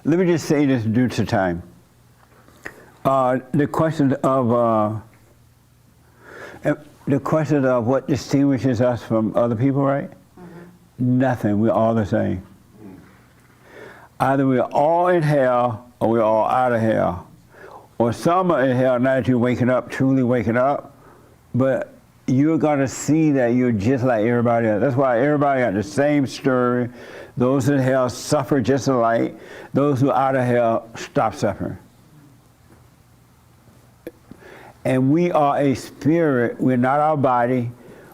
let me just say this due to time. The question of what distinguishes us from other people, right? Mm-hmm. Nothing. We're all the same. Either we're all in hell or we're all out of hell. Or some are in hell now that you're waking up, truly waking up, but you're going to see that you're just like everybody else. That's why everybody got the same story. Those in hell suffer just alike. Those who are out of hell stop suffering. And we are a spirit. We're not our body.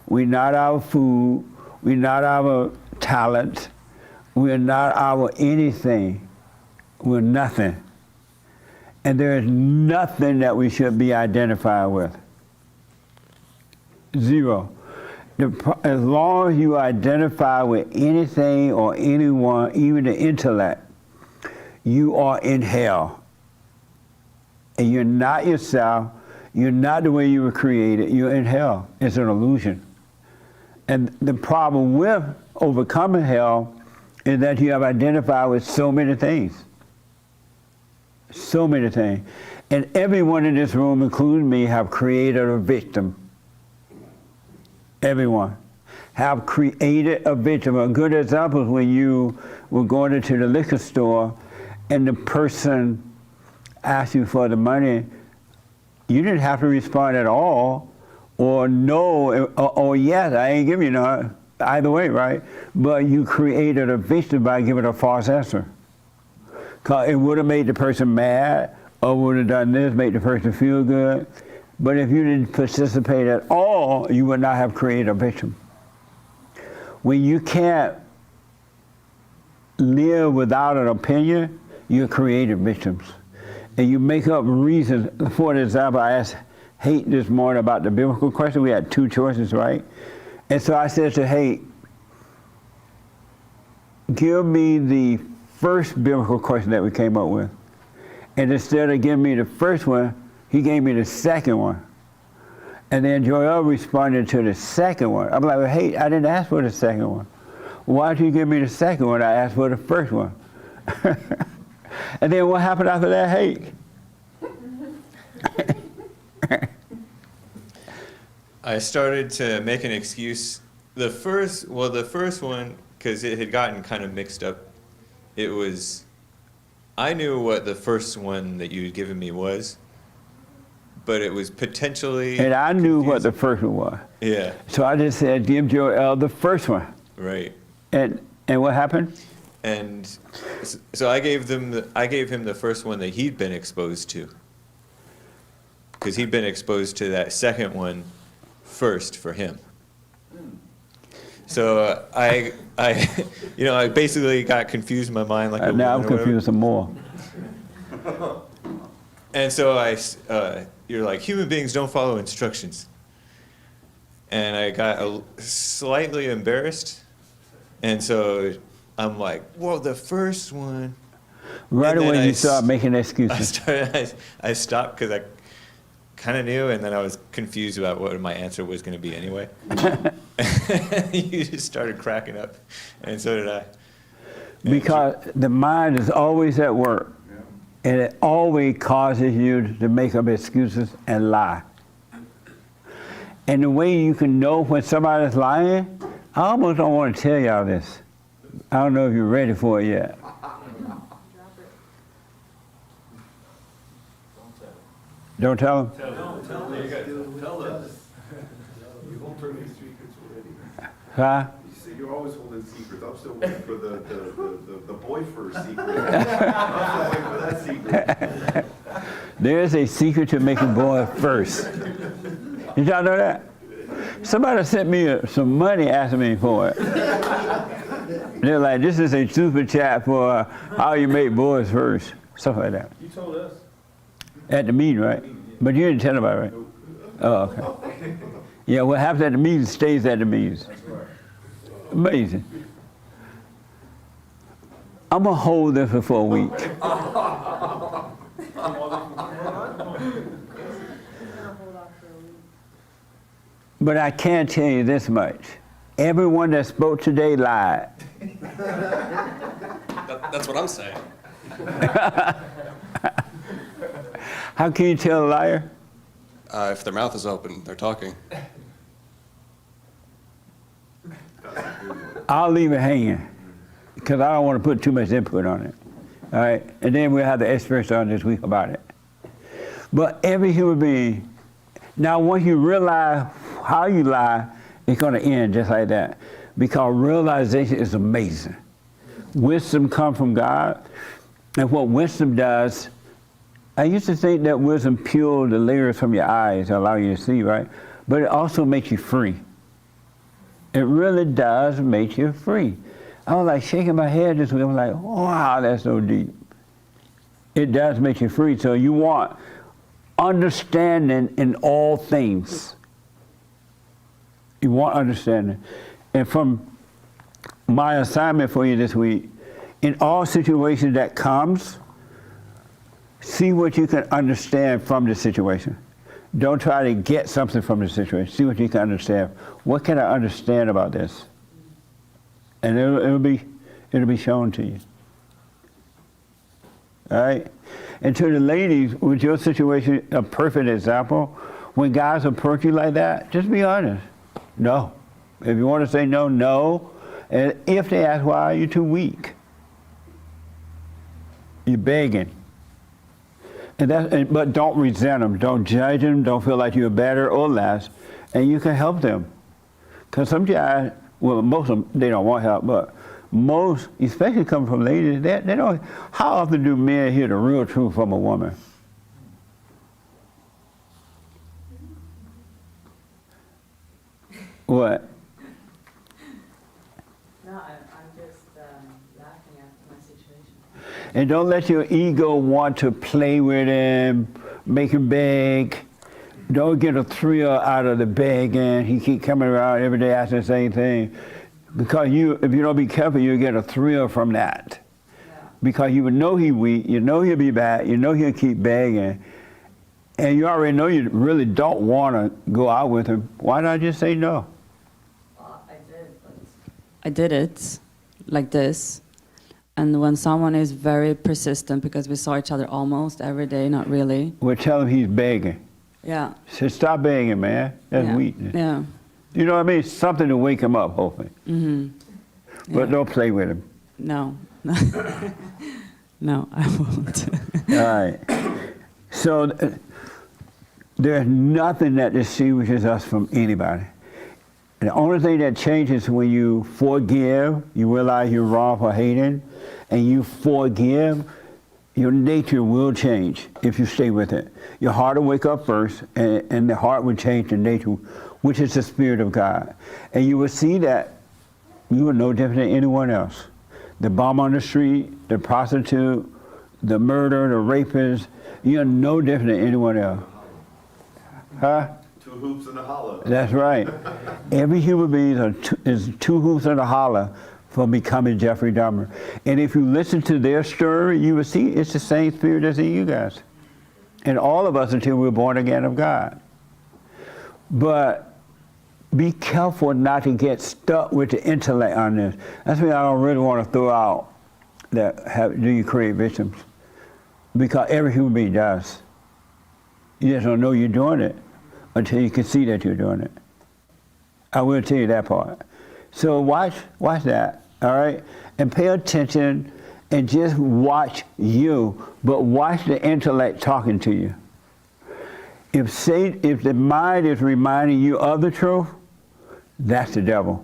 We're not our food. We're not our talent. We're not our anything. We're nothing. And there is nothing that we should be identified with. Zero. As long as you identify with anything or anyone, even the intellect, you are in hell. And you're not yourself. You're not the way you were created. You're in hell. It's an illusion. And the problem with overcoming hell is that you have identified with so many things. So many things. And everyone in this room, including me, have created a victim. Everyone have created a victim. A good example is when you were going into the liquor store and the person asked you for the money. You didn't have to respond at all, or no, or yes, I ain't giving you no, either way, right? But you created a victim by giving a false answer. Because it would have made the person mad, or would have done this, make the person feel good. But if you didn't participate at all, you would not have created a victim. When you can't live without an opinion, you create victims. And you make up reasons. For example, I asked Haight this morning about the biblical question. We had two choices, right? And so I said to Haight, give me the first biblical question that we came up with. And instead of giving me the first one, he gave me the second one. And then Joel responded to the second one. I'm like, well, hey, I didn't ask for the second one. Why did you give me the second one? I asked for the first one. And then what happened after that? Hey. I started to make an excuse. The first one, because it had gotten kind of mixed up. It was, I knew what the first one that you had given me was, but it was potentially And I knew confusing. What the first one was. Yeah. So I just said, give Joel the first one. Right. And what happened? And so I gave him the first one that he'd been exposed to, because he'd been exposed to that second one first for him. So I basically got confused in my mind, like now I'm confused some more. And so you're like, human beings don't follow instructions, and I got slightly embarrassed, and so I'm like, well, the first one. Right away, you start making excuses. I stopped because I kind of knew, and then I was confused about what my answer was going to be anyway. You just started cracking up, and so did I. Because the mind is always at work, and it always causes you to make up excuses and lie. And the way you can know when somebody's lying, I almost don't want to tell y'all this. I don't know if you're ready for it yet. Don't tell them? Tell us. You won't bring these secrets already. Huh? You say you're always holding secrets. I'm still waiting for the boy first secret. I'm still waiting for that secret. There's a secret to making boys first. Did y'all know that? Somebody sent me some money asking me for it. They're like, this is a super chat for how you make boys first. Stuff like that. You told us. At the meeting, right? But you didn't tell nobody, right? Oh, okay. Yeah, what happens at the meeting stays at the meetings. Amazing. I'm going to hold this for a week. But I can tell you this much. Everyone that spoke today lied. That's what I'm saying. How can you tell a liar? If their mouth is open, they're talking. I'll leave it hanging because I don't want to put too much input on it. All right, and then we'll have the experts on this week about it. But every human being, now once you realize how you lie, it's going to end just like that, because realization is amazing. Wisdom comes from God, and what wisdom does, I used to think that wisdom peeled the layers from your eyes, allow you to see, right? But it also makes you free. It really does make you free. I was like shaking my head this week. I was like, wow, that's so deep. It does make you free. So you want understanding in all things. You want understanding. And from my assignment for you this week, in all situations that comes, see what you can understand from the situation. Don't try to get something from the situation. See what you can understand. What can I understand about this? And it'll be shown to you. All right? And to the ladies, with your situation, a perfect example, when guys approach you like that, just be honest. No. If you want to say no, no. And if they ask why, you're too weak. You're begging. But don't resent them. Don't judge them. Don't feel like you're better or less. And you can help them. Because some guys, well, most of them, they don't want help, but most, especially coming from ladies, they don't. How often do men hear the real truth from a woman? What? No, I'm just laughing at my situation. And don't let your ego want to play with him, make him beg. Don't get a thrill out of the begging. He keep coming around every day asking the same thing. Because if you don't be careful, you'll get a thrill from that. Yeah. Because you would know he's weak, you know he'll be bad, you know he'll keep begging, and you already know you really don't want to go out with him. Why not just say no? Well, I did it like this. And when someone is very persistent, because we saw each other almost every day, not really. Well, tell him he's begging. Yeah. Say, stop begging, man. That's yeah. weakness. Yeah. You know what I mean? Something to wake him up, hopefully. Mm-hmm. But Yeah. don't play with him. No. No, I won't. All right. So there's nothing that distinguishes us from anybody. And the only thing that changes when you forgive, you realize you're wrong for hating, and you forgive, your nature will change if you stay with it. Your heart will wake up first, and the heart will change the nature, which is the Spirit of God. And you will see that you are no different than anyone else. The bum on the street, the prostitute, the murderer, the rapist, you're no different than anyone else. Huh? 2 hoops and a holler. That's right. Every human being is 2 hoops and a holler for becoming Jeffrey Dahmer. And if you listen to their story, you will see it's the same spirit that's in you guys. And all of us until we're born again of God. But be careful not to get stuck with the intellect on this. That's why I don't really want to throw out that do you create victims? Because every human being does. You just don't know you're doing it until you can see that you're doing it. I will tell you that part. So watch that, all right? And pay attention and just watch you, but watch the intellect talking to you. If the mind is reminding you of the truth, that's the devil.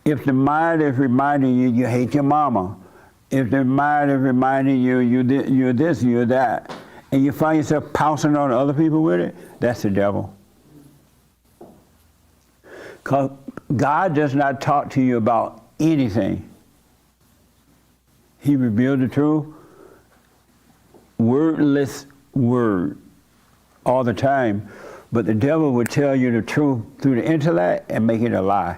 If the mind is reminding you you hate your mama, if the mind is reminding you you're this, you're that, and you find yourself pouncing on other people with it, that's the devil. Because God does not talk to you about anything. He revealed the truth, wordless word, all the time. But the devil will tell you the truth through the intellect and make it a lie.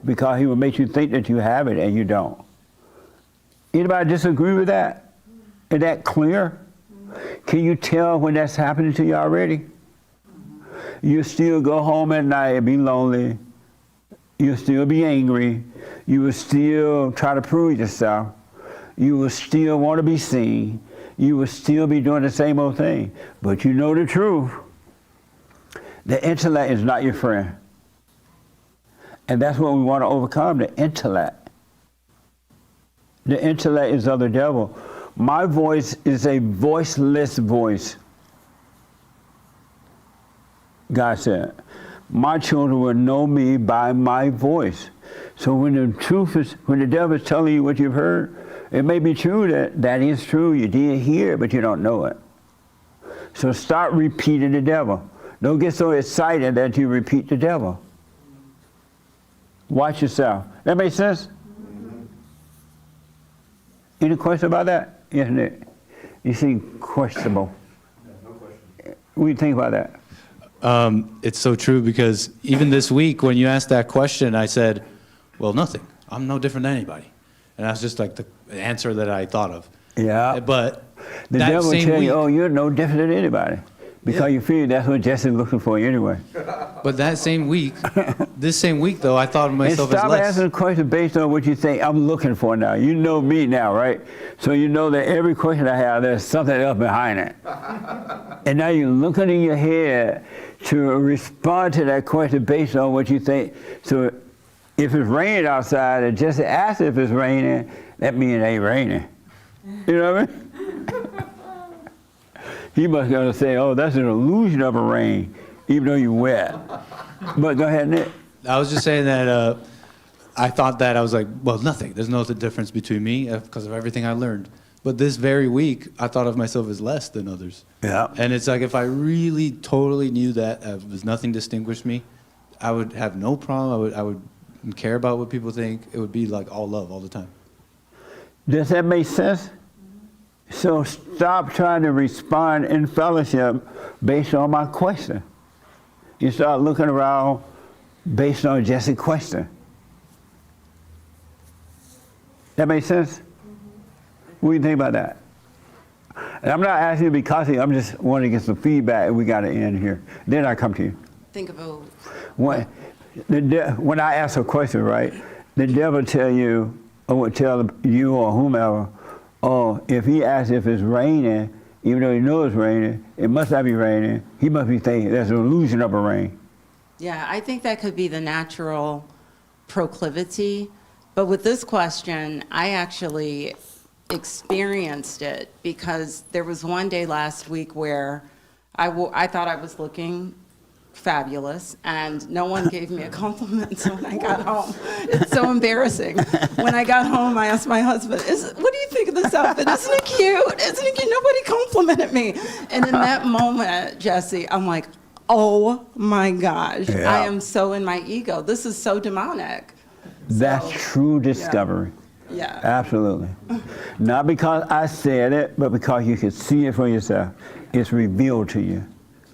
Because he will make you think that you have it and you don't. Anybody disagree with that? Is that clear? Can you tell when that's happening to you already? You still go home at night and be lonely. You'll still be angry. You will still try to prove yourself. You will still want to be seen. You will still be doing the same old thing. But you know the truth. The intellect is not your friend. And that's what we want to overcome, the intellect. The intellect is of the devil. My voice is a voiceless voice. God said, my children will know me by my voice. So when the devil is telling you what you've heard, it may be true that is true. You did hear it, but you don't know it. So stop repeating the devil. Don't get so excited that you repeat the devil. Watch yourself. That makes sense? Any question about that? Isn't it? You seem questionable. No question. What do you think about that? It's so true because even this week when you asked that question, I said, well, nothing. I'm no different than anybody. And that's just like the answer that I thought of. Yeah. But The that devil will same tell week, you, oh, you're no different than anybody. Because Yeah. you feel that's what Jesse's looking for anyway. but that same week, this same week though, I thought of And myself as stop less. asking questions based on what you think I'm looking for now. You know me now, right? So you know that every question I have, there's something else behind it. And now you're looking in your head to respond to that question based on what you think. So if it's raining outside and Jesse asks if it's raining, that means it ain't raining. You know what I mean? He must gonna say, oh, that's an illusion of a rain, even though you're wet. But go ahead, Nick. I was just saying that I thought that I was like, well, nothing. There's no difference between me because of everything I learned. But this very week, I thought of myself as less than others. Yeah. And it's like if I really totally knew that was nothing distinguished me, I would have no problem. I would care about what people think. It would be like all love all the time. Does that make sense? So stop trying to respond in fellowship based on my question. You start looking around based on just a question. That makes sense? What do you think about that? And I'm not asking you to be cautious, I'm just wanting to get some feedback and we got to end here. Then I come to you. Think of a, When I ask a question, right, the devil tell you, or would tell you or whomever, oh, if he asks if it's raining, even though he knows it's raining, it must not be raining. He must be thinking there's an illusion of a rain. yeah, I think that could be the natural proclivity. But with this question, I actually experienced it because there was one day last week where I thought I was looking fabulous and no one gave me a compliment. So when I got home, it's so embarrassing. When I got home, I asked my husband, what do you think of this outfit? Isn't it cute? Isn't it cute? Nobody complimented me. And in that moment, Jesse, I'm like, oh my gosh, Yeah. I am so in my ego. This is so demonic. That's So, true discovery. Yeah. Absolutely. Not because I said it, but because you can see it for yourself. It's revealed to you.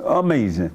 Amazing.